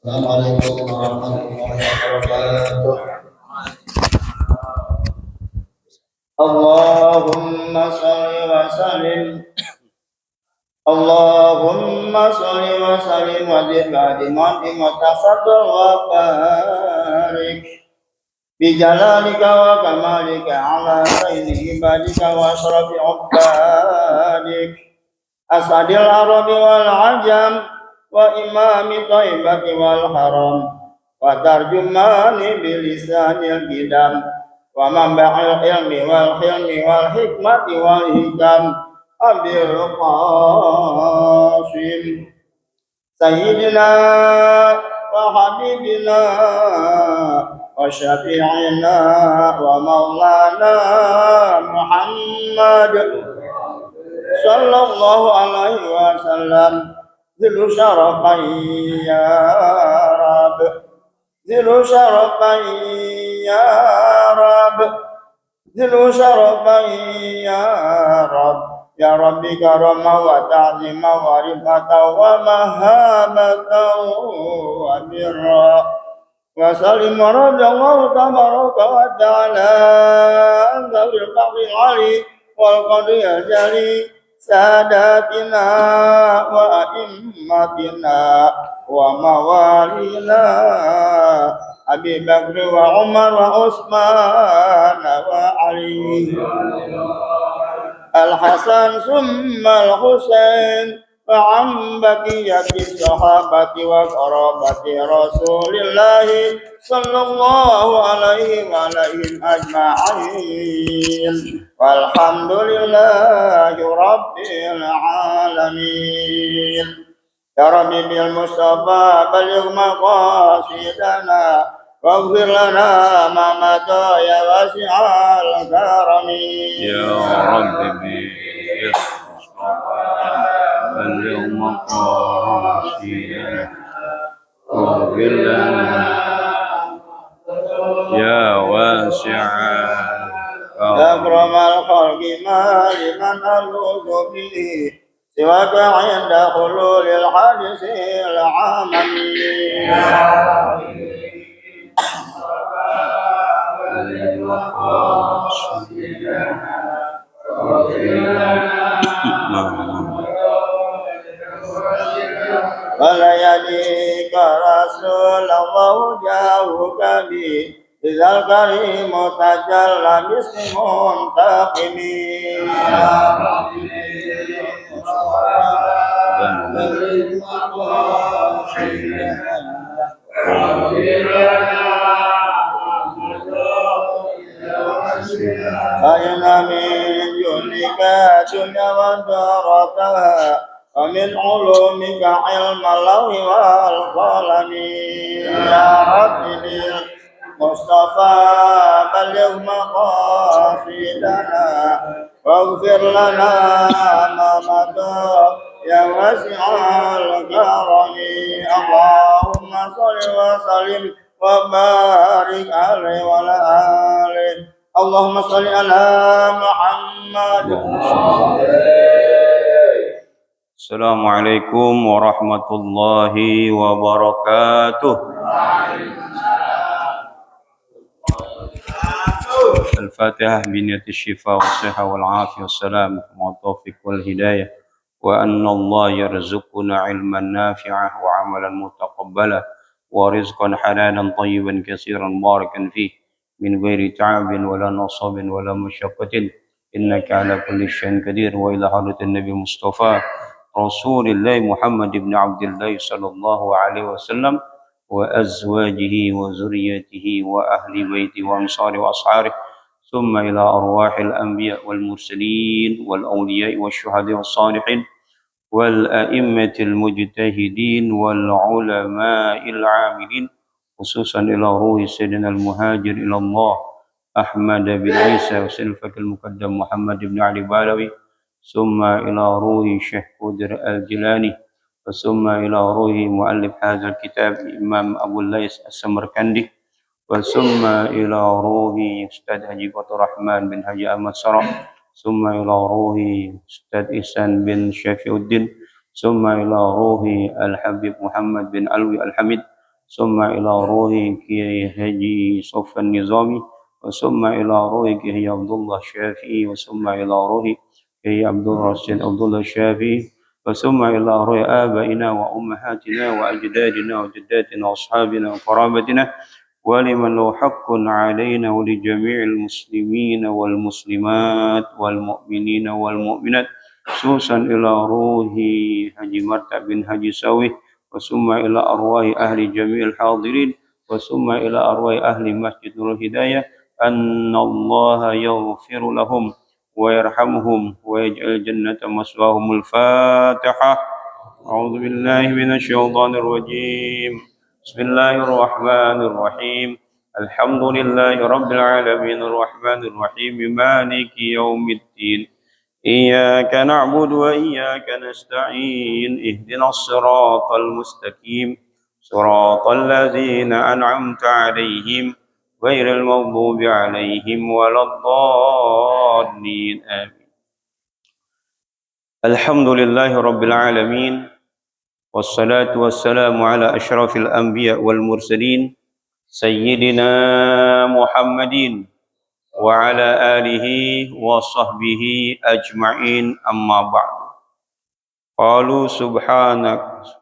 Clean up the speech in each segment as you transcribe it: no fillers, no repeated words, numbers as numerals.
Assalamualaikum warahmatullahi wabarakatuh. Allahumma salli wa sallim Allahumma salli wa sallim wa zid wa tafaddal wa barik bi jalalika wa kamalika ala sayyidi ibadika wa asrafi ubadik asadil arabi wal ajam wa imami taibati wal haram wa tarjumani bilisanil qidam wa manba'il ilmi wal hilmi wal hikmati wal hikam abil qasim sayyidina wa habibina wa syafi'ina wa maulana Muhammad sallallahu alaihi wasallam zilu syarafai ya Rab zilu syarafai ya Rab zilu syarafai ya Rab ya Rabbi karama wa ta'zima wa rifata wa mahamata wa birra wa salim radallahu tabaraka wa ta'ala anzalil qawli ali wal qadri jali sadatina wa a'immatina wa mawalina Abi Bakr wa Umar wa Utsman wa Ali Al-Hasan summa Al-Husain wa an baqiyati sahabati wa qarabati Rasulillahi sallallahu alaihi wa alihi ajma'in walhamdulillahi rabbil alamin ya Rabbi bil Mustafa baligh maqasidana waghfir lana ma mata ya wasi'al karami ya Rabbi bil Mustafa baligh maqasidana waghfir lana ya wasi'al akramal khalqi ma liman aludhu bihi siwaka inda khululil hadisil amami walayalika Rasulullah jauh kami Izal karimu tajalla bismi muntaqimi ya Rabbi Fa'inna min junika dunya wa darataha wa min ulumika ilmal lawhi wal qalami ya Rabbi bil Mustafa baligh maqasidana waghfir lana ma mada ya wasi'al karami Allahumma shalli wa sallim wa barik alaihi wa ala alihi Allahumma shalli ala Muhammad. Assalamualaikum warahmatullahi wabarakatuh. الفاتحة بنية الشفاء والصحة والعافية والسلام والتوفيق والهداية وأن الله يرزقنا علما نافعا وعملا متقبلا ورزقا حلالا طيبا كثيرا مباركا فيه من غير تعب ولا نصب ولا مشقة إنك على كل شيء قدير. وإلى حضرة النبي المصطفى رسول الله محمد بن عبد الله صلى الله عليه وسلم وأزواجه وذريته وأهل بيته وأنصاره وأصحابه ثم إلى أرواح الأنبياء والمرسلين والأولياء والشهداء والصالحين والأئمة المجتهدين والعلماء العاملين خصوصا إلى روح سيدنا المهاجر إلى الله أحمد بن عيسى وسلفك المقدم محمد بن علي بالوي ثم إلى روح الشيخ قدر الجيلاني ثم إلى روح مؤلف هذا الكتاب إمام أبو الليث السمرقندي ثم إلى روح أستاذ حجي فتح الرحمن بن حجي أحمد صرح ثم إلى روح أستاذ إحسان بن شفيع الدين ثم إلى روح الحبيب محمد بن علوي الحميد ثم إلى روح كي هجي صف النظامي وثم إلى روح كي عبد الله الشافعي وثم إلى روح كي عبد الرشيد عبد الله الشافعي وثم إلى روح آبائنا وأمهاتنا وأجدادنا وجداتنا وأصحابنا وقرابتنا ولمن له حق علينا ولجميع المسلمين والمسلمات والمؤمنين والمؤمنات خصوصا إلى روح حجي مرتع بن حجي سوي وثم إلى أرواح أهل جميع الحاضرين وثم إلى أرواح أهل مسجد نور الهداية أن الله يغفر لهم ويرحمهم ويجعل الجنة مثواهم. الفاتحة. أعوذ بالله من الشيطان الرجيم. بسم الله الرحمن الرحيم. الحمد لله رب العالمين الرحمن الرحيم مالك يوم الدين إياك نعبد وإياك نستعين اهدنا الصراط المستقيم صراط الذين أنعمت عليهم غير المغضوب عليهم ولا الضالين آمين. الحمد لله رب العالمين والصلاة والسلام على أشرف الأنبياء والمرسلين سيدنا محمد وعلى آله وصحبه أجمعين أما بعد.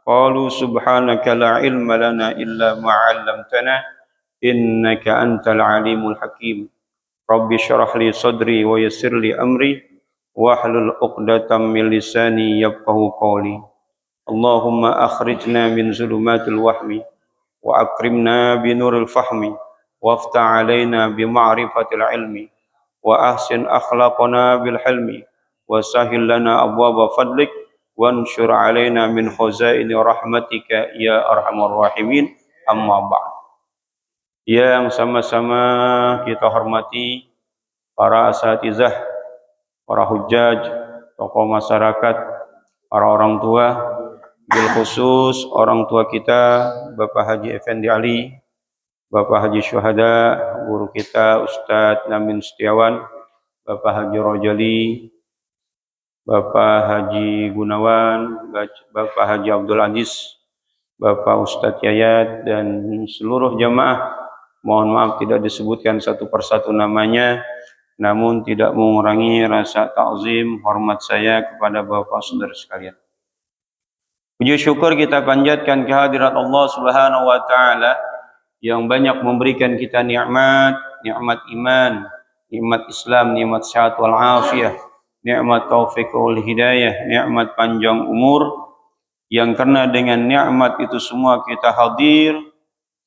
قالوا سبحانك لا علم لنا إلا ما علمتنا إنك أنت العليم الحكيم. رب اشرح لي صدري ويسر لي أمري واحلل عقدة من لساني يفقهوا قولي. اللهم أخرجنا من ظلمات الوهم وأكرمنا بنور الفهم وافتح علينا بمعرفة العلم وأحسن أخلاقنا بالحلم وسهل لنا أبواب فضلك وانشر علينا من خزائن رحمتك يا أرحم الراحمين. Amma ba'd. Yang sama-sama kita hormati para asatizah, para hujjaj, tokoh masyarakat, para orang tua, bil khusus orang tua kita Bapak Haji Effendi Ali, Bapak Haji Syuhada, guru kita Ustadz Namin Setiawan, Bapak Haji Rojali, Bapak Haji Gunawan, Bapak Haji Abdul Aziz, Bapak Ustadz Yayat, dan seluruh jamaah. Mohon maaf tidak disebutkan satu persatu namanya, namun tidak mengurangi rasa ta'zim hormat saya kepada Bapak saudara sekalian. Puji syukur kita panjatkan kehadirat Allah Subhanahu wa taala yang banyak memberikan kita nikmat iman, nikmat Islam, nikmat sehat wal afiyah, nikmat taufik wal hidayah, nikmat panjang umur, yang karena dengan nikmat itu semua kita hadir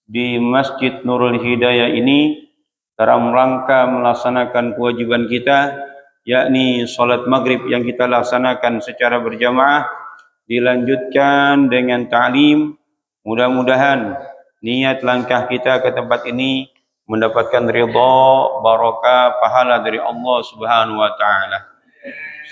di Masjid Nurul Hidayah ini dalam rangka melaksanakan kewajiban kita, yakni salat maghrib yang kita laksanakan secara berjamaah, dilanjutkan dengan ta'lim. Mudah-mudahan niat langkah kita ke tempat ini mendapatkan ridha, barakah, pahala dari Allah Subhanahu wa taala.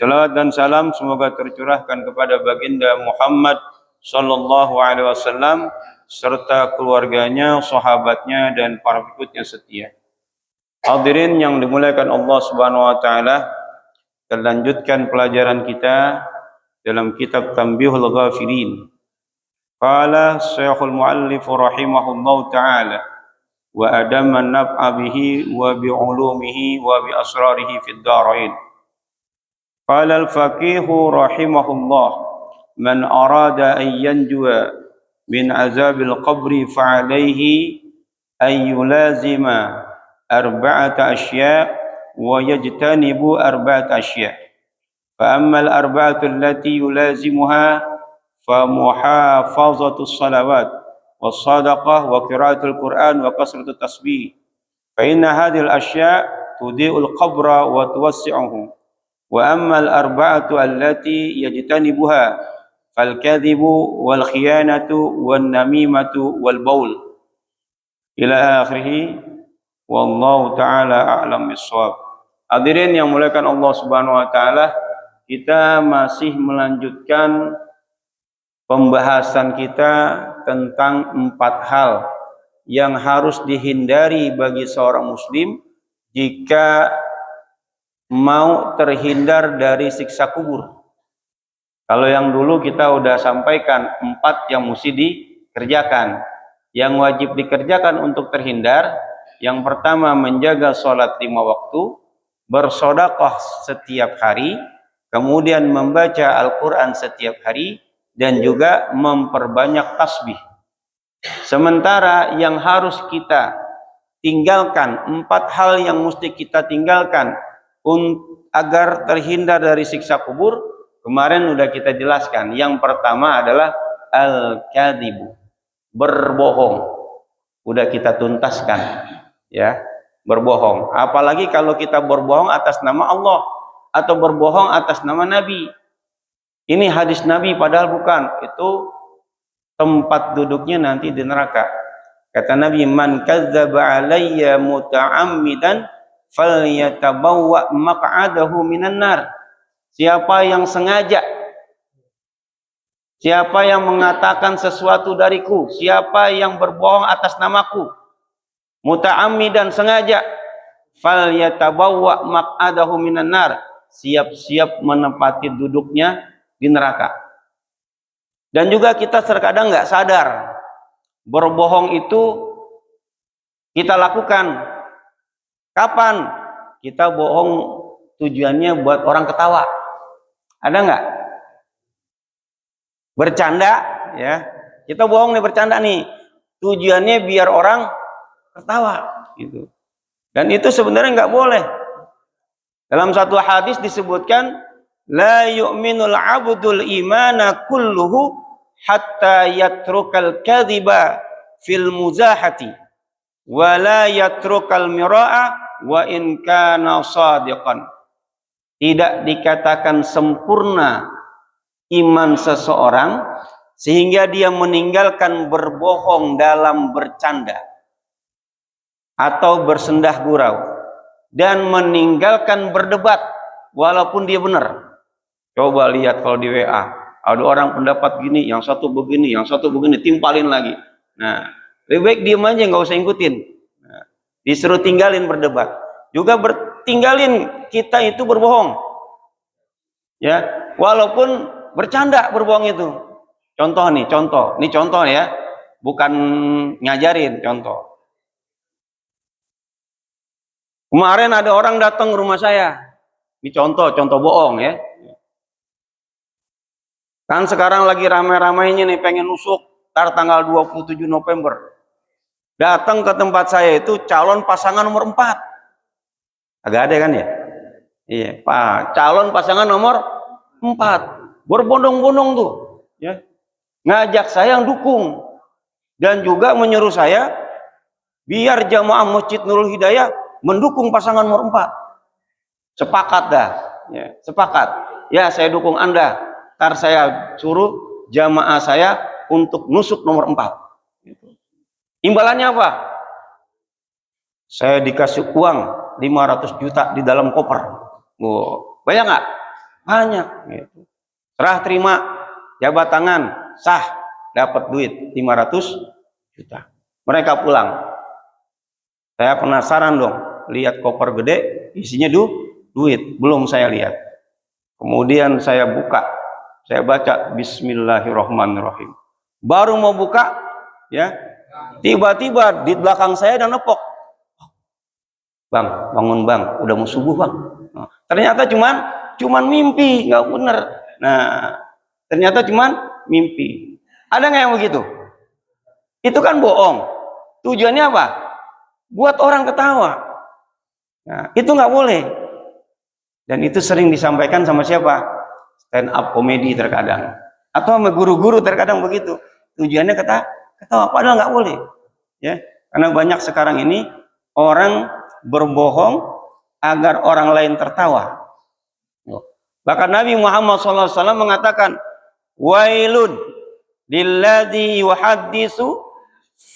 Salawat dan salam semoga tercurahkan kepada baginda Muhammad sallallahu alaihi wasallam serta keluarganya, sahabatnya, dan para pengikutnya setia. Hadirin yang dimuliakan Allah Subhanahu wa taala, kita lanjutkan pelajaran kita dalam kitab Tanbihul Ghafilin. Qala Syekhul Muallif rahimahullahu taala wa adama naf'a bihi wa bi ulumihi wa bi asrarihi fid dharain. Qala al-faqih rahimahullah man arada an yanjuwa min azabil qabri fa'alayhi an yulazima arba'ata asya' wa yajtanibu arba'ata asya'. Fa ammal arba'atu allati yulazimuha fa muhafazatu salawat was sadaqah wa qiraatul Qur'an wa kasratut tasbih. Fa inna hadhil asya' tudi'ul qabra wa tuwassi'uhu. Wa ammal arba'atu allati yajtanibuha fal kadhibu wal khiyanatu wan namimatu wal baul ila akhirih. Wallahu taala a'lam bissawab. Hadirin yang muliakan Allah Subhanahu wa taala, kita masih melanjutkan pembahasan kita tentang 4 hal yang harus dihindari bagi seorang muslim jika mau terhindar dari siksa kubur. Kalau yang dulu kita udah sampaikan 4 yang mesti dikerjakan. yang wajib dikerjakan untuk terhindar, yang pertama menjaga sholat 5 waktu, bersedekah setiap hari, kemudian membaca Al-Quran setiap hari, dan juga memperbanyak tasbih. Sementara yang harus kita tinggalkan, 4 hal yang mesti kita tinggalkan agar terhindar dari siksa kubur, kemarin udah kita jelaskan. Yang pertama adalah al-kadzibu, berbohong. Udah kita tuntaskan, ya, berbohong. Apalagi kalau kita berbohong atas nama Allah atau berbohong atas nama Nabi. Ini hadis Nabi padahal bukan. Itu tempat duduknya nanti di neraka. Kata Nabi, man kadzdzaba alayya muta'ammidan falyatabawwa maq'adahu minan nar. Siapa yang sengaja, siapa yang mengatakan sesuatu dariku, siapa yang berbohong atas namaku, muta'ammidan sengaja, falyatabawwa maq'adahu minan nar, siap-siap menempati duduknya di neraka. Dan juga kita terkadang nggak sadar berbohong itu kita lakukan. Kapan? Kita bohong tujuannya buat orang ketawa. Ada nggak? Bercanda, ya. Kita bohong nih, bercanda nih. Tujuannya biar orang ketawa, gitu. Dan itu sebenarnya nggak boleh. Dalam satu hadis disebutkan, la yu'minul abdul imana kulluhu hatta yatrukal kadhiba fil muzahati wa la yatrukal mira'a wa in kana shadiqan. Tidak dikatakan sempurna iman seseorang sehingga dia meninggalkan berbohong dalam bercanda atau bersendah gurau dan meninggalkan berdebat walaupun dia benar. Coba lihat kalau di WA ada orang pendapat gini, yang satu begini, yang satu begini, timpalin lagi. Nah, lebih baik diem aja, nggak usah ngikutin. Nah, disuruh tinggalin berdebat. Juga tinggalin kita itu berbohong. Ya, walaupun bercanda berbohong itu. Contoh nih, contoh. Ini contoh ya. Bukan ngajarin, contoh. Kemarin ada orang datang ke rumah saya. Ini contoh bohong ya. Kan sekarang lagi ramai-ramainya nih pengen nusuk tanggal 27 November. Datang ke tempat saya itu calon pasangan nomor 4. Agak ada kan ya? Iya, Pak. Calon pasangan nomor 4. Berbondong-bondong tuh, ya. Ngajak saya yang dukung dan juga menyuruh saya biar jamaah Masjid Nurul Hidayah mendukung pasangan nomor 4. Sepakat dah, ya, sepakat. Ya, saya dukung Anda. Ntar saya suruh jamaah saya untuk nusuk nomor 4. Imbalannya apa? Saya dikasih uang 500 juta di dalam koper. Wow, banyak nggak? Banyak. Gitu. Serah terima, jabat tangan, sah, dapat duit 500 juta. Mereka pulang. Saya penasaran dong, lihat koper gede, isinya duit. Belum saya lihat. Kemudian saya buka, saya baca Bismillahirrahmanirrahim. Baru mau buka, ya, tiba-tiba di belakang saya ada nepok. Bang, bangun bang, udah mau subuh bang. Nah, ternyata cuman mimpi, nggak bener. Nah, ternyata cuman mimpi. Ada nggak yang begitu? Itu kan bohong. Tujuannya apa? Buat orang ketawa. Nah, itu nggak boleh. Dan itu sering disampaikan sama siapa? Stand up komedi terkadang. Atau sama guru-guru terkadang begitu. Tujuannya ketawa, padahal nggak boleh. Ya, karena banyak sekarang ini orang berbohong agar orang lain tertawa. Bahkan Nabi Muhammad SAW mengatakan, wailun lilladzi yuhaddisu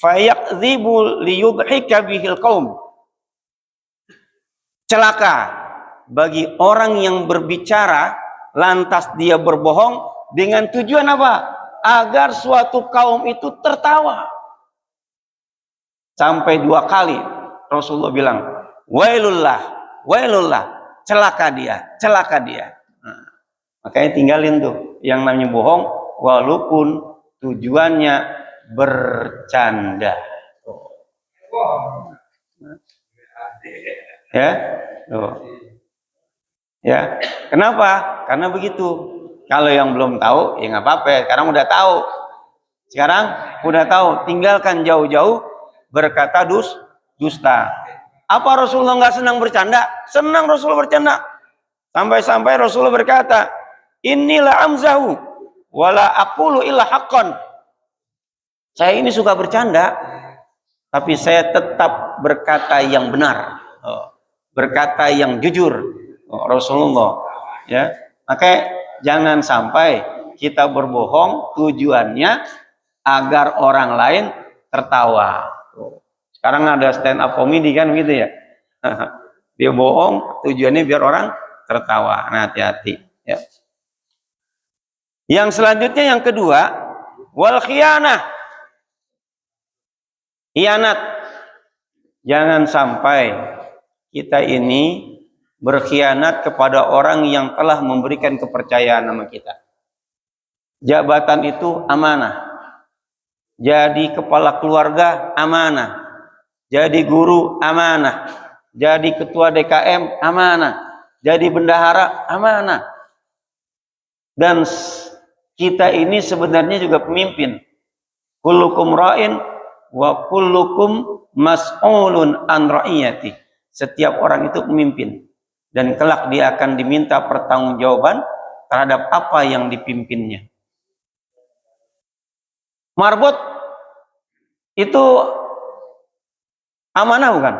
fayakdzibu liyudhika bihil qaum. Celaka bagi orang yang berbicara lantas dia berbohong dengan tujuan apa? Agar suatu kaum itu tertawa. Sampai 2 kali Rasulullah bilang, wailullah, celaka dia. Nah, makanya tinggalin tuh yang namanya bohong, walaupun tujuannya bercanda. Ya, tuh. Ya, kenapa? Karena begitu. Kalau yang belum tahu, ya nggak apa-apa. Sekarang udah tahu. Sekarang udah tahu. Tinggalkan jauh-jauh berkata dusta. Apa Rasulullah nggak senang bercanda? Senang Rasulullah bercanda. Sampai-sampai Rasulullah berkata, inilah amzahu, wala aqulu illa haqqan. Saya ini suka bercanda, tapi saya tetap berkata yang benar, berkata yang jujur. Rasulullah, ya. Maka jangan sampai kita berbohong tujuannya agar orang lain tertawa. Sekarang ada stand up comedy kan gitu ya. Dia bohong tujuannya biar orang tertawa. Nah, hati-hati ya. Yang selanjutnya yang kedua, wal khianah. Khianat. Jangan sampai kita ini berkhianat kepada orang yang telah memberikan kepercayaan sama kita. Jabatan itu amanah. Jadi kepala keluarga amanah. Jadi guru amanah. Jadi ketua DKM amanah. Jadi bendahara amanah. Dan kita ini sebenarnya juga pemimpin. Kullukum ra'in wa kullukum mas'ulun an ra'iyati. Setiap orang itu pemimpin. Dan kelak dia akan diminta pertanggungjawaban terhadap apa yang dipimpinnya. Marbot itu amanah bukan?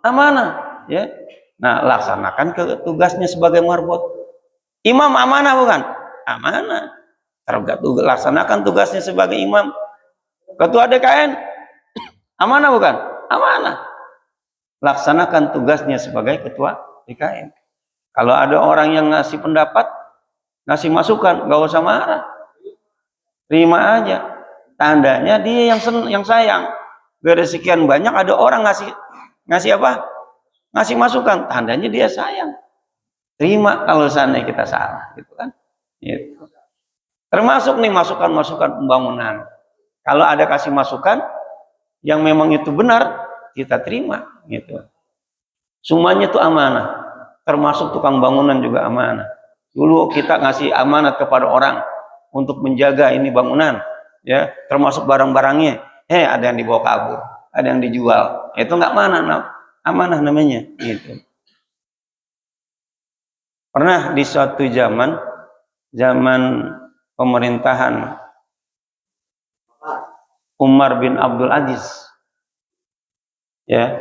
Amanah, ya. Nah, laksanakan tugasnya sebagai marbot. Imam amanah bukan? Amanah. Laksanakan tugasnya sebagai imam. Ketua DKN amanah bukan? Amanah. Laksanakan tugasnya sebagai ketua DKN. Kalau ada orang yang ngasih pendapat, ngasih masukan, gak usah marah, terima aja. Tandanya dia yang sayang. Dari sekian banyak ada orang ngasih apa? Ngasih masukan, tandanya dia sayang. Terima kalau seandainya kita salah, gitu kan? Gitu. Termasuk nih masukan-masukan pembangunan. Kalau ada kasih masukan yang memang itu benar, kita terima, gitu. Semuanya itu amanah. Termasuk tukang bangunan juga amanah. Dulu kita ngasih amanat kepada orang untuk menjaga ini bangunan, ya, termasuk barang-barangnya. Ada yang dibawa kabur, ada yang dijual. Itu nggak amanah namanya, gitu. Pernah di suatu zaman pemerintahan Umar bin Abdul Aziz, ya,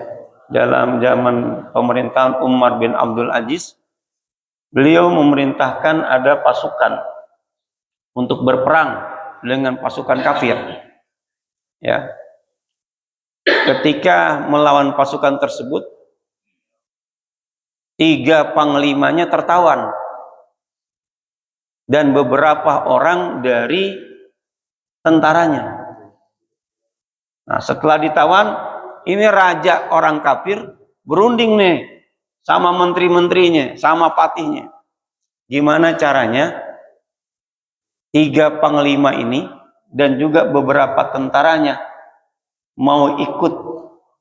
dalam zaman pemerintahan Umar bin Abdul Aziz, beliau memerintahkan ada pasukan untuk berperang dengan pasukan kafir. Ya. Ketika melawan pasukan tersebut, 3 panglimanya tertawan dan beberapa orang dari tentaranya. Nah, setelah ditawan, ini raja orang kafir berunding nih sama menteri-menterinya, sama patihnya. Gimana caranya 3 panglima ini dan juga beberapa tentaranya mau ikut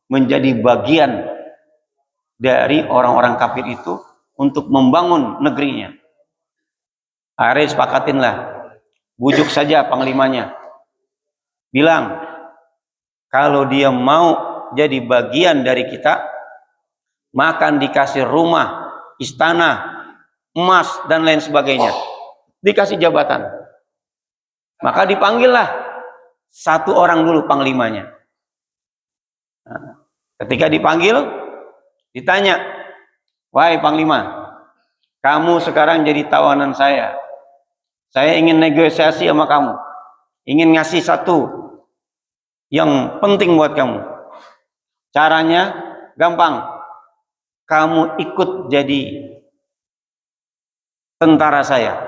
menjadi bagian dari orang-orang kafir itu untuk membangun negerinya. Akhirnya sepakatinlah, bujuk saja panglimanya, bilang kalau dia mau jadi bagian dari kita, makan dikasih rumah, istana, emas dan lain sebagainya, dikasih jabatan. Maka dipanggillah 1 orang dulu panglimanya. Nah, ketika dipanggil, ditanya, wahai panglima, kamu sekarang jadi tawanan saya ingin negosiasi sama kamu, ingin ngasih satu yang penting buat kamu. Caranya gampang, kamu ikut jadi tentara saya,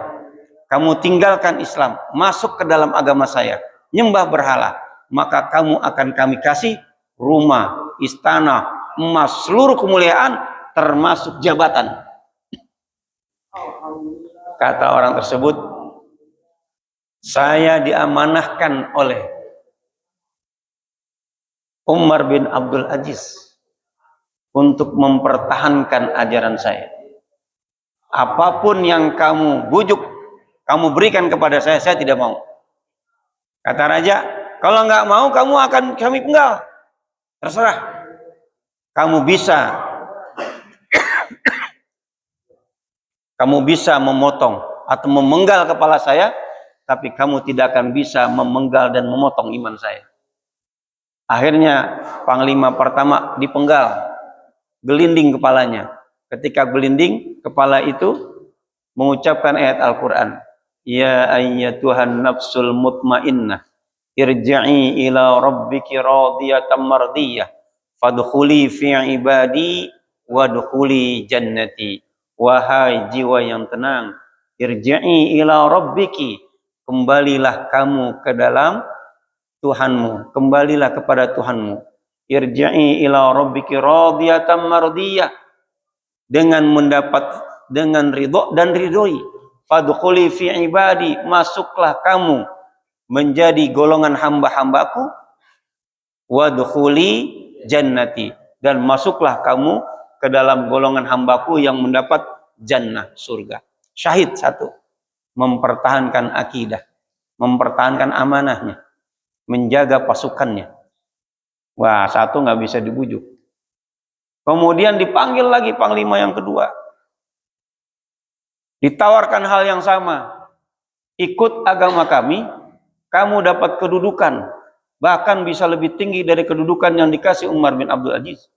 kamu tinggalkan Islam, masuk ke dalam agama saya, nyembah berhala, maka kamu akan kami kasih rumah, istana, emas, seluruh kemuliaan termasuk jabatan. Kata orang tersebut, saya diamanahkan oleh Umar bin Abdul Aziz untuk mempertahankan ajaran saya. Apapun yang kamu bujuk, kamu berikan kepada saya tidak mau. Kata raja, kalau nggak mau kamu akan kami penggal. Terserah. Kamu bisa memotong atau memenggal kepala saya, tapi kamu tidak akan bisa memenggal dan memotong iman saya. Akhirnya panglima pertama dipenggal, gelinding kepalanya. Ketika gelinding, kepala itu mengucapkan ayat Al-Quran. Ya ayyatuhan nafsul mutmainnah, irji'i ila rabbiki radiyatan mardiyah, fadkhuli fi ibadi wadkhuli jannati. Wahai jiwa yang tenang, irji'i ila rabbiki, kembalilah kamu ke dalam Tuhanmu, kembalilah kepada Tuhanmu. Irji'i ila rabbiki radiyatan mardiyah, dengan ridho dan ridhoi. Fadkhuli fi ibadi, masuklah kamu menjadi golongan hamba-hambaku. Wadkhuli jannati, dan masuklah kamu ke dalam golongan hambaku yang mendapat jannah, surga. Syahid satu, mempertahankan akidah, mempertahankan amanahnya, menjaga pasukannya. Wah, satu nggak bisa dibujuk. Kemudian dipanggil lagi panglima yang kedua. Ditawarkan hal yang sama. Ikut agama kami, kamu dapat kedudukan. Bahkan bisa lebih tinggi dari kedudukan yang dikasih Umar bin Abdul Aziz.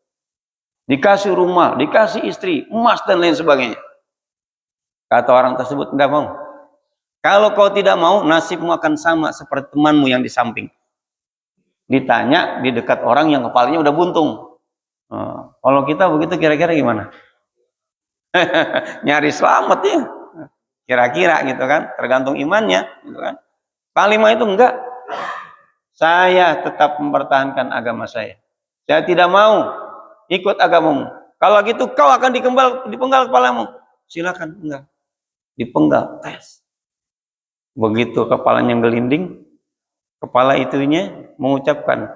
Dikasih rumah, dikasih istri, emas dan lain sebagainya. Kata orang tersebut, enggak mau. Kalau kau tidak mau, nasibmu akan sama seperti temanmu yang di samping. Ditanya di dekat orang yang kepalanya udah buntung. Kalau kita begitu kira-kira gimana? Nyari selamat ya. Kira-kira gitu kan, tergantung imannya gitu kan. Panglima itu enggak. Saya tetap mempertahankan agama saya. Saya tidak mau ikut agamamu. Kalau gitu kau akan dipenggal kepalamu. Silakan, enggak. Dipenggal, tes. Begitu kepalanya gelinding, kepala itunya mengucapkan,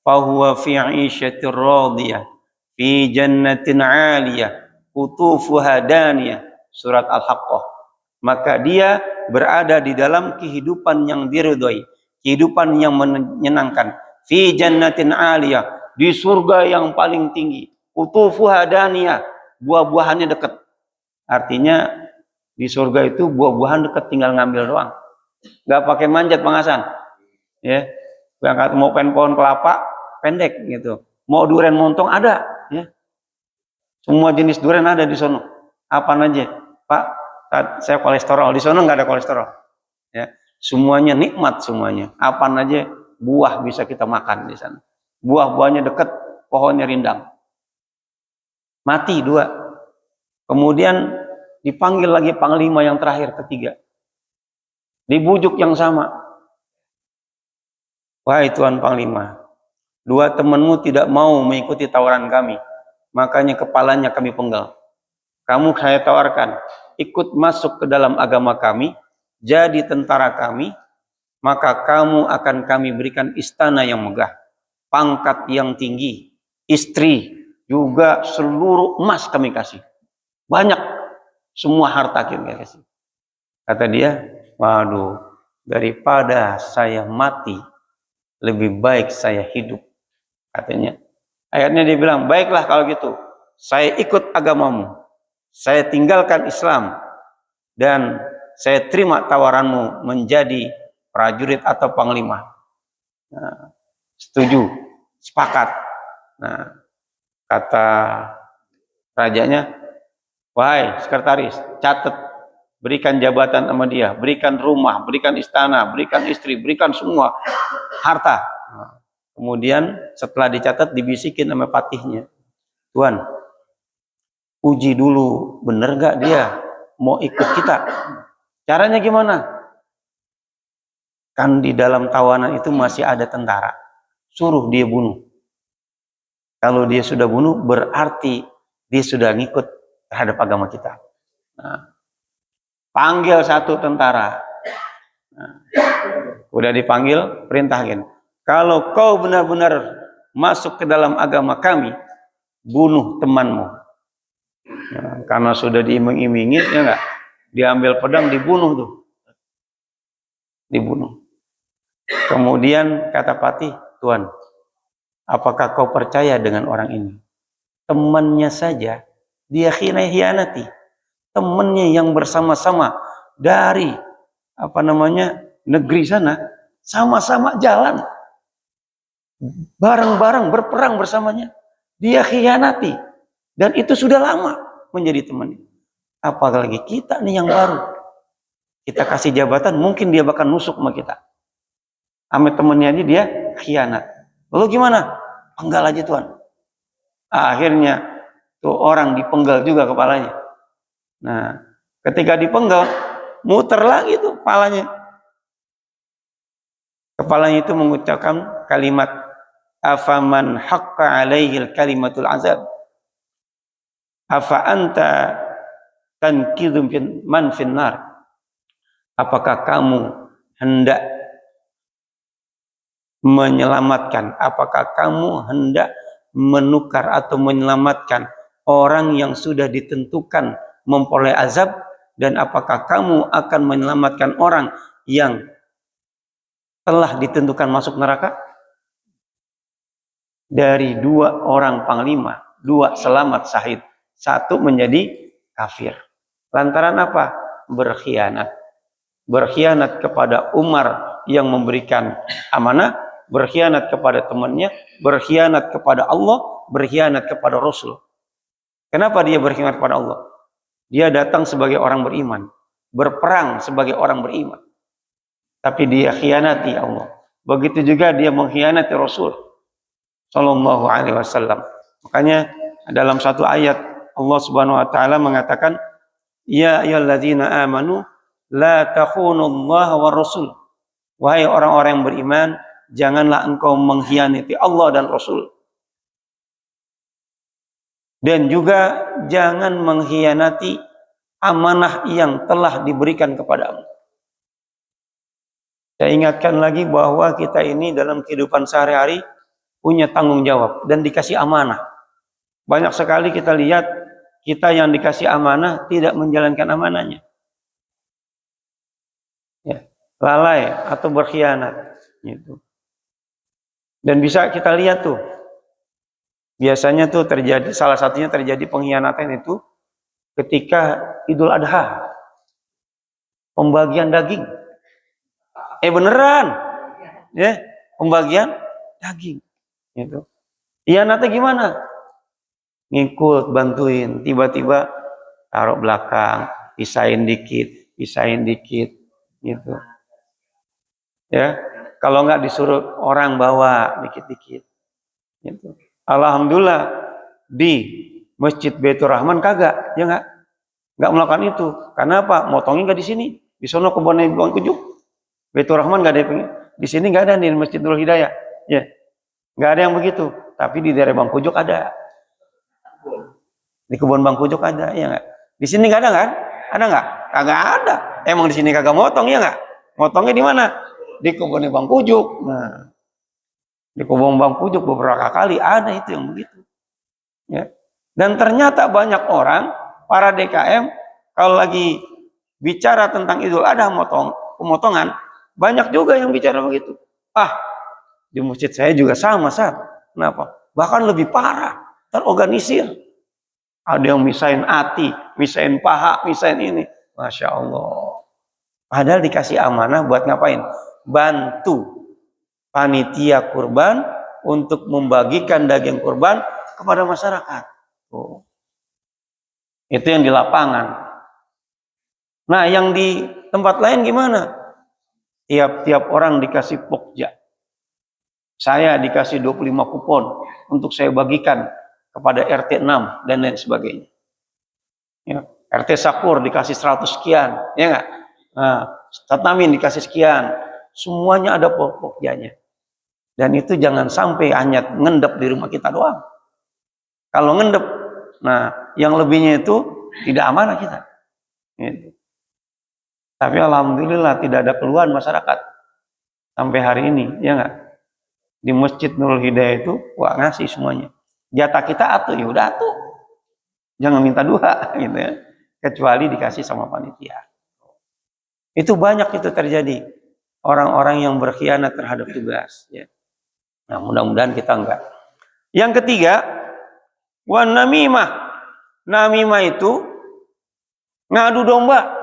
fahuwa fi 'isyatir radiyah fi jannatin 'aliyah qutufuha daniyah, surat Al-Haqqah. Maka dia berada di dalam kehidupan yang diridhoi, kehidupan yang menyenangkan, fi jannatin 'aliyah, di surga yang paling tinggi, qutufuha daniyah, buah-buahannya dekat. Artinya di surga itu buah-buahan dekat, tinggal ngambil doang. Nggak pakai manjat pengasan. Ya, berangkat mau pohon kelapa pendek gitu, mau durian montong ada, ya. Semua jenis durian ada di sono. Apa aja, Pak? Saya kolesterol, di sono nggak ada kolesterol. Ya, semuanya nikmat semuanya. Apa aja buah bisa kita makan di sana. Buah-buahnya dekat, pohonnya rindang. Mati dua. Kemudian dipanggil lagi panglima yang terakhir, ketiga. Dibujuk yang sama. Wahai Tuan Panglima, dua temanmu tidak mau mengikuti tawaran kami, makanya kepalanya kami penggal. Kamu saya tawarkan, ikut masuk ke dalam agama kami, jadi tentara kami, maka kamu akan kami berikan istana yang megah, pangkat yang tinggi, istri, juga seluruh emas kami kasih. Banyak, semua harta kami kasih. Kata dia, waduh, daripada saya mati, lebih baik saya hidup, katanya. Akhirnya dia bilang, baiklah kalau gitu, saya ikut agamamu, saya tinggalkan Islam, dan saya terima tawaranmu menjadi prajurit atau panglima. Nah, setuju, sepakat. Nah, kata rajanya, wahai sekretaris, catat, berikan jabatan sama dia, berikan rumah, berikan istana, berikan istri, berikan semua harta. Kemudian setelah dicatat, dibisikin sama patihnya, Tuan, uji dulu bener gak dia mau ikut kita. Caranya gimana? Kan di dalam tawanan itu masih ada tentara, suruh dia bunuh. Kalau dia sudah bunuh, berarti dia sudah ngikut terhadap agama kita. Nah, panggil satu tentara. Nah, udah dipanggil, perintahkan. Kalau kau benar-benar masuk ke dalam agama kami, bunuh temanmu. Ya, karena sudah diiming-imingi, ya enggak, diambil pedang, dibunuh tuh, dibunuh. Kemudian kata Patih, Tuan, apakah kau percaya dengan orang ini? Temannya saja dia khianati, temannya yang bersama-sama dari negeri sana, sama-sama jalan bareng-bareng berperang bersamanya, dia khianati, dan itu sudah lama menjadi temannya. Apalagi kita nih yang baru, kita kasih jabatan, mungkin dia bahkan nusuk sama kita. Sama temennya aja dia khianat. Lalu gimana? Penggal aja Tuan. Akhirnya tuh orang dipenggal juga kepalanya. Nah, ketika dipenggal, muter lagi tuh kepalanya. Kepalanya itu mengucapkan kalimat, afaman haqqa alaihi kalimatul azab, afa anta tankidhu man finnar. Apakah kamu hendak menyelamatkan, apakah kamu hendak menukar atau menyelamatkan orang yang sudah ditentukan memperoleh azab, dan apakah kamu akan menyelamatkan orang yang telah ditentukan masuk neraka? Dari dua orang panglima, dua selamat syahid, satu menjadi kafir. Lantaran apa? Berkhianat. Berkhianat kepada Umar yang memberikan amanah, berkhianat kepada temannya, berkhianat kepada Allah, berkhianat kepada Rasul. Kenapa dia berkhianat kepada Allah? Dia datang sebagai orang beriman, berperang sebagai orang beriman, tapi dia khianati Allah. Begitu juga dia mengkhianati Rasul Sallallahu Alaihi Wasallam. Makanya dalam satu ayat Allah Subhanahu Wa Taala mengatakan, Ya ayyuhalladzina amanu la takhunullaha wa rasul. Wahai orang-orang yang beriman, janganlah engkau mengkhianati Allah dan Rasul. Dan juga jangan mengkhianati amanah yang telah diberikan kepadamu. Saya ingatkan lagi bahwa kita ini dalam kehidupan sehari-hari punya tanggung jawab dan dikasih amanah. Banyak sekali kita lihat kita yang dikasih amanah tidak menjalankan amanahnya. Ya, lalai atau berkhianat gitu. Dan bisa kita lihat tuh, biasanya tuh terjadi, salah satunya terjadi pengkhianatan itu ketika Idul Adha, pembagian daging. Beneran, ya, pembagian daging gitu. Khianatnya gimana? Ngikut, bantuin, tiba-tiba taruh belakang, pisahin dikit gitu. Ya, kalau nggak disuruh orang bawa dikit-dikit gitu. Alhamdulillah di Masjid Baitur Rahman kagak, ya nggak melakukan itu. Karena apa? Motongnya nggak di sini, di sono kebunnya Bang Kujuk. Baitur Rahman nggak ada, di sini nggak ada, di Masjidul Hidayah, ya nggak ada yang begitu. Tapi di daerah Bang Kujuk ada, di kebun Bang Kujuk ada, ya nggak? Di sini nggak ada kan? Ada nggak? Kagak ada. Emang di sini kagak motong, ya nggak? Motongnya di mana? Di kebunnya Bang Kujuk. Nah, di kebun Bang Kujuk beberapa kali ada itu yang begitu. Ya. Dan ternyata banyak orang, para DKM, kalau lagi bicara tentang Idul Adha, pemotongan, banyak juga yang bicara begitu. Di masjid saya juga sama, Sat. Kenapa? Bahkan lebih parah, terorganisir. Ada yang misahin hati, misahin paha, misahin ini. Masya Allah. Padahal dikasih amanah buat ngapain? Bantu panitia kurban untuk membagikan daging kurban kepada masyarakat. Itu yang di lapangan. Nah, yang di tempat lain gimana? Tiap-tiap orang dikasih pokja. Saya dikasih 25 kupon untuk saya bagikan kepada RT 6 dan lain sebagainya. Ya, RT Sakur dikasih 100 sekian, ya enggak? Nah, Tatamin dikasih sekian. Semuanya ada pokjanya. Dan itu jangan sampai hanya ngendep di rumah kita doang. Kalau ngendep, nah yang lebihnya itu tidak amanah kita. Gitu. Tapi alhamdulillah tidak ada keluhan masyarakat sampai hari ini, ya enggak? di Masjid Nurul Hidayah itu, wah ngasih semuanya. Jatah kita atuh, ya udah atuh. Jangan minta dua gitu ya. Kecuali dikasih sama panitia. Itu banyak itu terjadi. Orang-orang yang berkhianat terhadap tugas. Ya. Nah mudah-mudahan kita enggak. Yang ketiga, wan namimah. Namimah itu ngadu domba.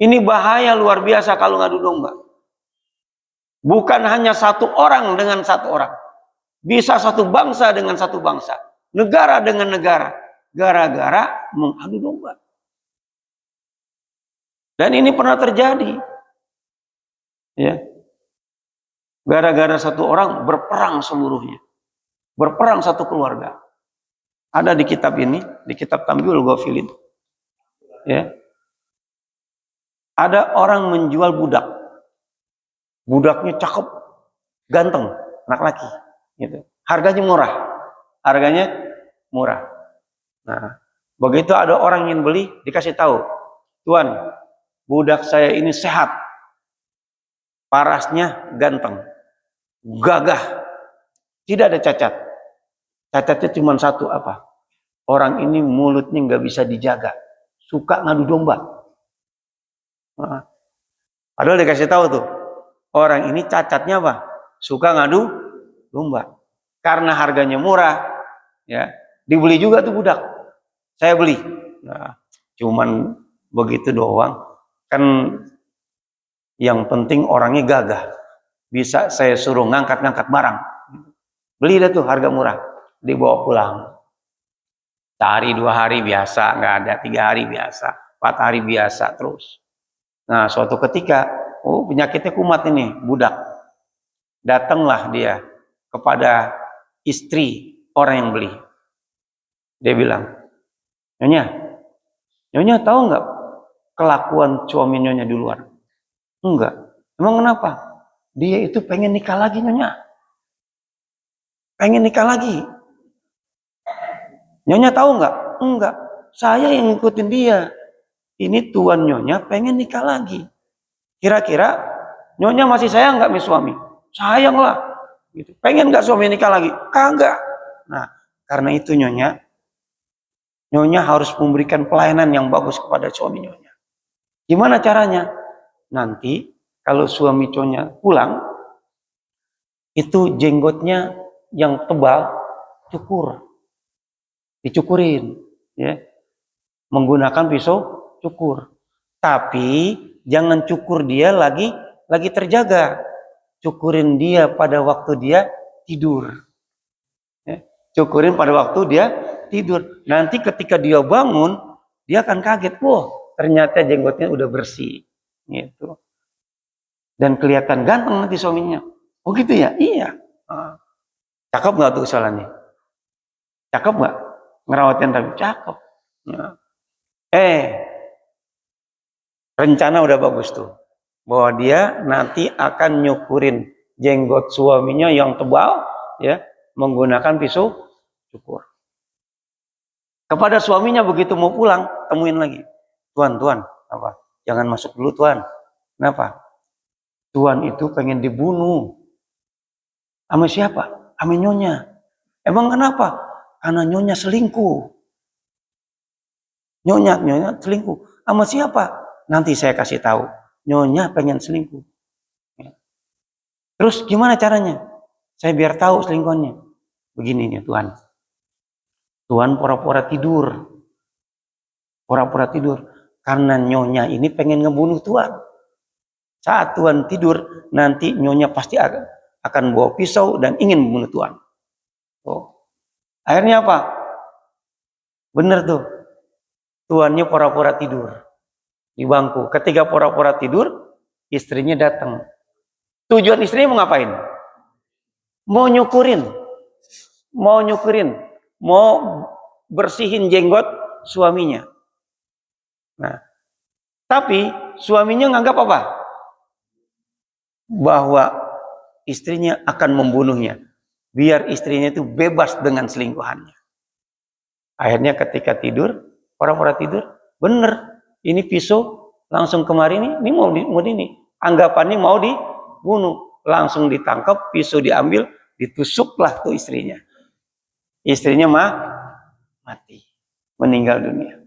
Ini bahaya luar biasa kalau ngadu domba. Bukan hanya satu orang dengan satu orang. Bisa satu bangsa dengan satu bangsa. Negara dengan negara. Gara-gara mengadu domba. Dan ini pernah terjadi. Ya. Gara-gara satu orang berperang seluruhnya. Berperang satu keluarga. Ada di kitab ini, di kitab Tamyiul Ghafilin. Ya. Ada orang menjual budak. Budaknya cakep, ganteng, anak laki. Gitu. Harganya murah. Harganya murah. Nah, begitu ada orang yang beli, dikasih tahu, Tuan, budak saya ini sehat, parasnya ganteng, gagah, tidak ada cacat. Cacatnya cuma satu apa? Orang ini mulutnya nggak bisa dijaga, suka ngadu domba. Nah, padahal dikasih tahu tuh, orang ini cacatnya apa? Suka ngadu domba. Karena harganya murah, ya dibeli juga tuh budak. Saya beli. Nah, cuman begitu doang. Kan yang penting orangnya gagah. Bisa saya suruh ngangkat-ngangkat barang. Beli dah tuh harga murah. Dibawa pulang. Sehari 2 hari biasa, nggak ada. 3 hari biasa, 4 hari biasa terus. Nah, suatu ketika, penyakitnya kumat ini, budak. Datanglah dia kepada istri orang yang beli. Dia bilang, Nyonya tahu nggak kelakuan suami Nyonya di luar? Enggak. Emang kenapa? Dia itu pengen nikah lagi, Nyonya. Pengen nikah lagi. Nyonya tahu nggak? Enggak. Saya yang ngikutin dia. Ini tuan Nyonya pengen nikah lagi. Kira-kira Nyonya masih sayang nggak sama suami? Sayang lah. Gitu. Pengen nggak suami nikah lagi? Kagak. Nah, karena itu Nyonya harus memberikan pelayanan yang bagus kepada suami Nyonya. Gimana caranya? Nanti kalau suami Nyonya pulang, itu jenggotnya yang tebal dicukurin, ya, menggunakan pisau cukur. Tapi jangan cukur dia lagi terjaga. Cukurin dia pada waktu dia tidur. Ya, cukurin pada waktu dia tidur. Nanti ketika dia bangun, dia akan kaget. Wah, ternyata jenggotnya udah bersih. Gitu. Dan kelihatan ganteng nanti suaminya. Oh gitu ya? Iya. Cakep nggak tuh kesalahannya? Cakep nggak? Ngerawatin tapi cakep. Nah. Rencana udah bagus tuh. Bahwa dia nanti akan nyukurin jenggot suaminya yang tebal, ya, menggunakan pisau cukur. Kepada suaminya begitu mau pulang, temuin lagi. Tuan, apa? Jangan masuk dulu, Tuan. Kenapa? Tuan itu pengen dibunuh. Sama siapa? Sama Nyonya. Emang kenapa? Karena Nyonya selingkuh. Nyonya selingkuh. Sama siapa? Nanti saya kasih tahu. Nyonya pengen selingkuh. Terus gimana caranya? Saya biar tahu selingkuhannya. Begini nih, Tuan. Tuan pura-pura tidur. Pura-pura tidur. Karena Nyonya ini pengen ngebunuh Tuan. Saat Tuan tidur, nanti Nyonya pasti akan bawa pisau dan ingin membunuh Tuan. Akhirnya apa? Bener tuh. Tuannya pura-pura tidur di bangku. Ketika pura-pura tidur, istrinya datang. Tujuan istrinya mau ngapain? Mau nyukurin. Mau bersihin jenggot suaminya. Nah, tapi suaminya nganggap apa? Bahwa istrinya akan membunuhnya. Biar istrinya itu bebas dengan selingkuhannya. Akhirnya ketika tidur, pura-pura tidur, bener. Ini pisau langsung kemari ini mau ini. Anggapannya mau dibunuh. langsung ditangkap, pisau diambil, ditusuklah tuh istrinya. Istrinya mati, meninggal dunia.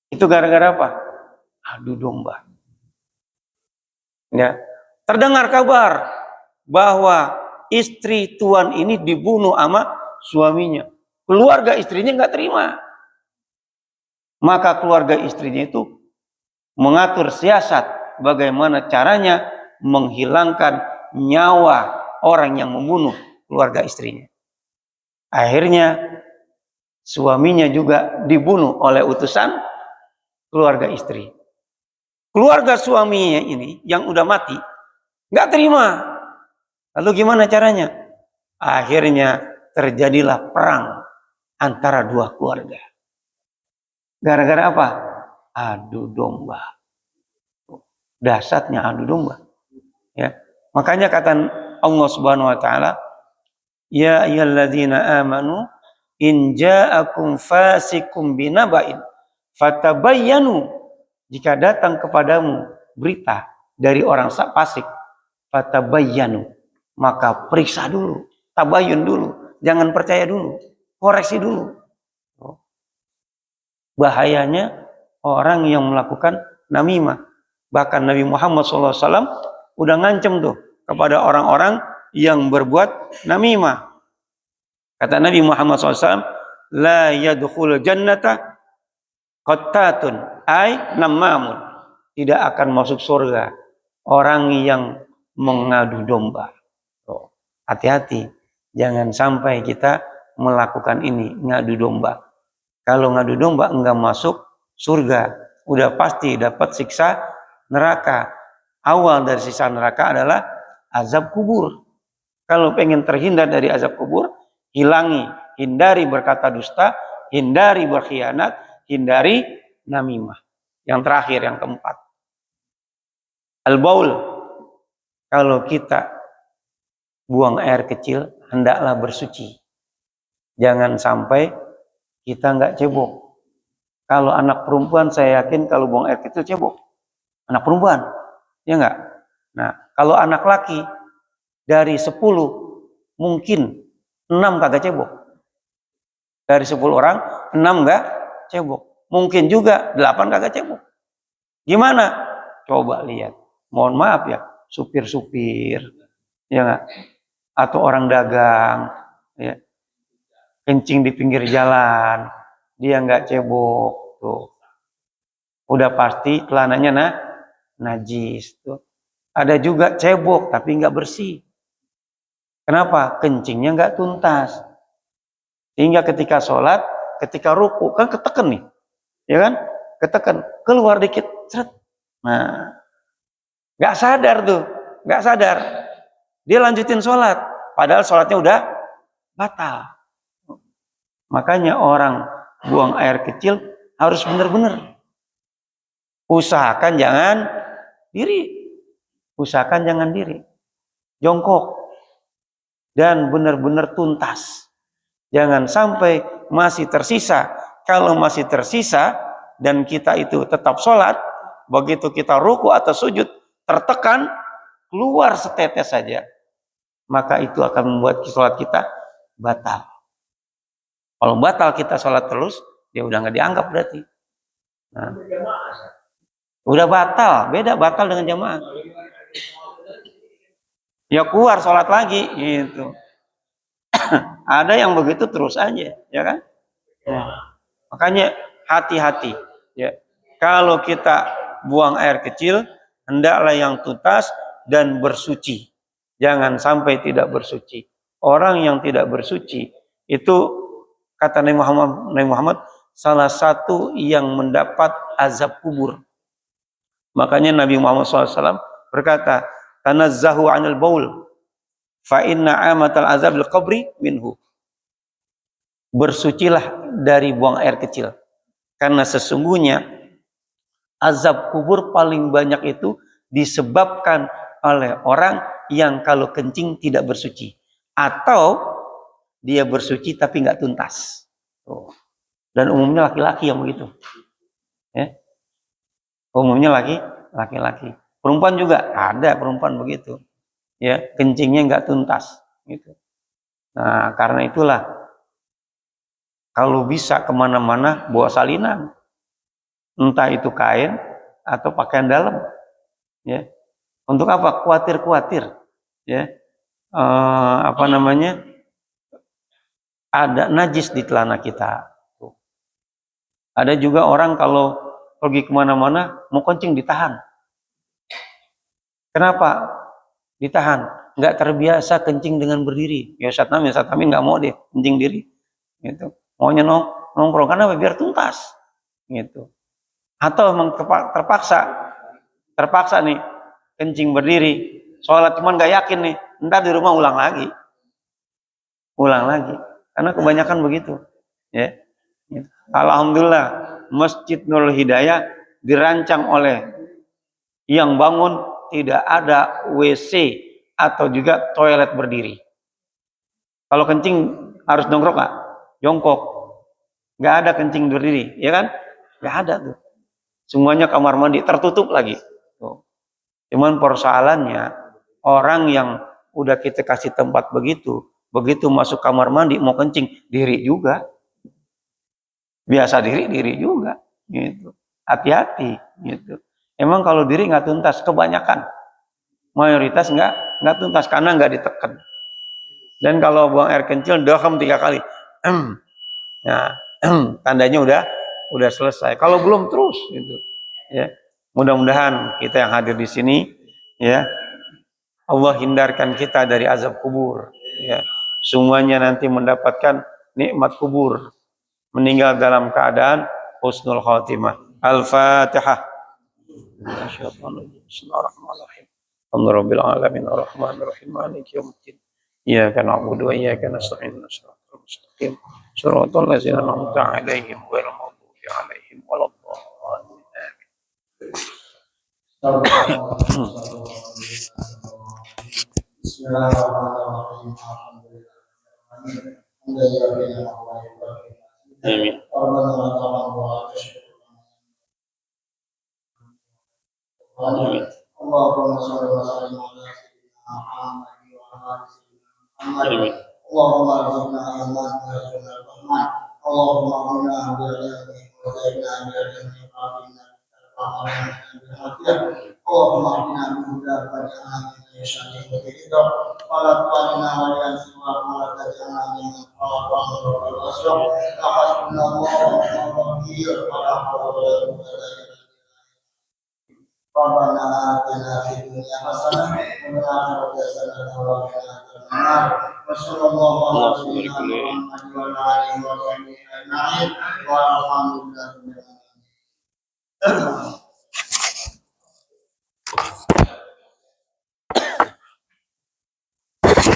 Itu gara-gara apa? Adu domba. Ya, terdengar kabar bahwa istri tuan ini dibunuh sama suaminya. Keluarga istrinya nggak terima. Maka keluarga istrinya itu mengatur siasat bagaimana caranya menghilangkan nyawa orang yang membunuh keluarga istrinya. Akhirnya suaminya juga dibunuh oleh utusan keluarga istri. Keluarga suaminya ini yang udah mati nggak terima. Lalu gimana caranya? Akhirnya terjadilah perang antara dua keluarga. Gara-gara apa? Adu domba. Dasarnya adu domba. Ya. Makanya kata Allah Subhanahu wa taala, ya ayyuhalladzina amanu in ja'akum fasikum binaba'in fatabayyanu, jika datang kepadamu berita dari orang fasik, fatabayyanu, maka periksa dulu, tabayun dulu, jangan percaya dulu, koreksi dulu. Bahayanya orang yang melakukan namimah. Bahkan Nabi Muhammad SAW udah ngancem tuh kepada orang-orang yang berbuat namimah. Kata Nabi Muhammad SAW, la yadkhul jannata qattatun ay namamun, tidak akan masuk surga orang yang mengadu domba. Hati-hati, jangan sampai kita melakukan ini, ngadu domba. Kalau ngadu domba enggak masuk surga, udah pasti dapat siksa neraka. Awal dari siksa neraka adalah azab kubur. Kalau pengen terhindar dari azab kubur, hindari berkata dusta, hindari berkhianat, hindari namimah. Yang terakhir, yang keempat, al-baul. Kalau kita buang air kecil, hendaklah bersuci. Jangan sampai kita nggak cebok. Kalau anak perempuan, saya yakin kalau buang air kecil cebok. Anak perempuan, ya nggak? Nah, kalau anak laki, dari 10, mungkin 6 kagak cebok. Dari 10 orang, 6 nggak cebok. Mungkin juga 8 kagak cebok. Gimana? Coba lihat. Mohon maaf ya, supir-supir, ya nggak? Atau orang dagang, ya, kencing di pinggir jalan, dia nggak cebok, tuh udah pasti celananya najis. Tuh ada juga cebok tapi nggak bersih. Kenapa? Kencingnya nggak tuntas, sehingga ketika sholat, ketika ruku kan keteken nih, ya kan, keteken, keluar dikit, seret. Nah, nggak sadar tuh, nggak sadar, dia lanjutin sholat, padahal sholatnya udah batal. Makanya orang buang air kecil harus benar-benar usahakan jangan diri, jongkok, dan benar-benar tuntas. Jangan sampai masih tersisa. Kalau masih tersisa dan kita itu tetap sholat, begitu kita ruku atau sujud tertekan, keluar setetes saja, maka itu akan membuat sholat kita batal. Kalau batal kita sholat terus, ya udah nggak dianggap berarti. Nah, udah batal, beda batal dengan jamaah. Ya keluar sholat lagi, gitu. Ada yang begitu terus aja, ya kan? Nah, makanya hati-hati. Ya, kalau kita buang air kecil, hendaklah yang tuntas dan bersuci. Jangan sampai tidak bersuci. Orang yang tidak bersuci itu, kata Nabi Muhammad, salah satu yang mendapat azab kubur. Makanya Nabi Muhammad SAW berkata, tanazzahu 'anil baul, fa inna amatal azab al qabri minhu. Bersucilah dari buang air kecil, karena sesungguhnya azab kubur paling banyak itu disebabkan oleh orang yang kalau kencing tidak bersuci, atau dia bersuci tapi nggak tuntas. Dan umumnya laki-laki yang begitu, ya. Umumnya laki-laki. Perempuan juga ada perempuan begitu. ya kencingnya nggak tuntas gitu. Nah karena itulah kalau bisa kemana-mana bawa salinan, entah itu kain atau pakaian dalam, ya. Untuk apa? Khawatir ya. Apa namanya? Ada najis di celana kita. Ada juga orang kalau pergi kemana-mana mau kencing ditahan. Kenapa? Ditahan. Nggak terbiasa kencing dengan berdiri. Ya Ustaz Namin nggak mau deh kencing diri. Gitu. Maunya nongkrong. Karena biar tuntas. Gitu. Atau memang terpaksa nih kencing berdiri. Sholat cuman nggak yakin nih. Ntar di rumah ulang lagi. Karena kebanyakan begitu. Ya. Alhamdulillah Masjid Nurul Hidayah dirancang oleh yang bangun tidak ada WC atau juga toilet berdiri. Kalau kencing harus dongkrok nggak? Jongkok. Nggak ada kencing berdiri, ya kan? Nggak ada tuh. Semuanya kamar mandi tertutup lagi. Tuh. Cuman persoalannya orang yang udah kita kasih tempat begitu masuk kamar mandi mau kencing diri juga. Biasa diri juga gitu. Hati-hati gitu. Emang kalau diri nggak tuntas, kebanyakan mayoritas nggak tuntas karena nggak ditekan. Dan kalau buang air kencil doham 3 kali. Nah, tandanya udah selesai. Kalau belum terus gitu. Ya. Mudah-mudahan kita yang hadir di sini ya Allah hindarkan kita dari azab kubur ya. Semuanya nanti mendapatkan nikmat kubur. Meninggal dalam keadaan husnul khatimah. Al-Fatihah. Bismillahirrahmanirrahim. Alhamdulillahirabbil alamin arrahmanir rahim maliki yaumiddin. Iyyaka na'budu wa iyyaka nasta'in. Shiratal mustaqim. Shiratal ladzina an'amta 'alaihim ghairil maghdubi 'alaihim waladdallin. Bismillahirrahmanirrahim. Amin. Amin. Allahumma shalli wa sallim ala sayyidina Muhammad wa ala ali sayyidina Muhammad. Amin. Allahumma arzuqna ilman wa yarzuqna rahman. Allahumma inna bi'ilmi wa zaidna bi'ilmi wa inna Allahumma inna bi'huda wa ja'alna min yashani wa ridha wa la tu'alina wa la siwa wa la taj'alna min al-qawmi al-rasul. Hasbunallahu wa ni'mal wakeel wa la hawla wa la quwwata illa billah. ربنا آتنا في الدنيا حسنة وفي الآخرة حسنة وقنا عذاب النار وصلى الله على سيدنا محمد وعلى آله وصحبه أجمعين والحمد لله رب العالمين.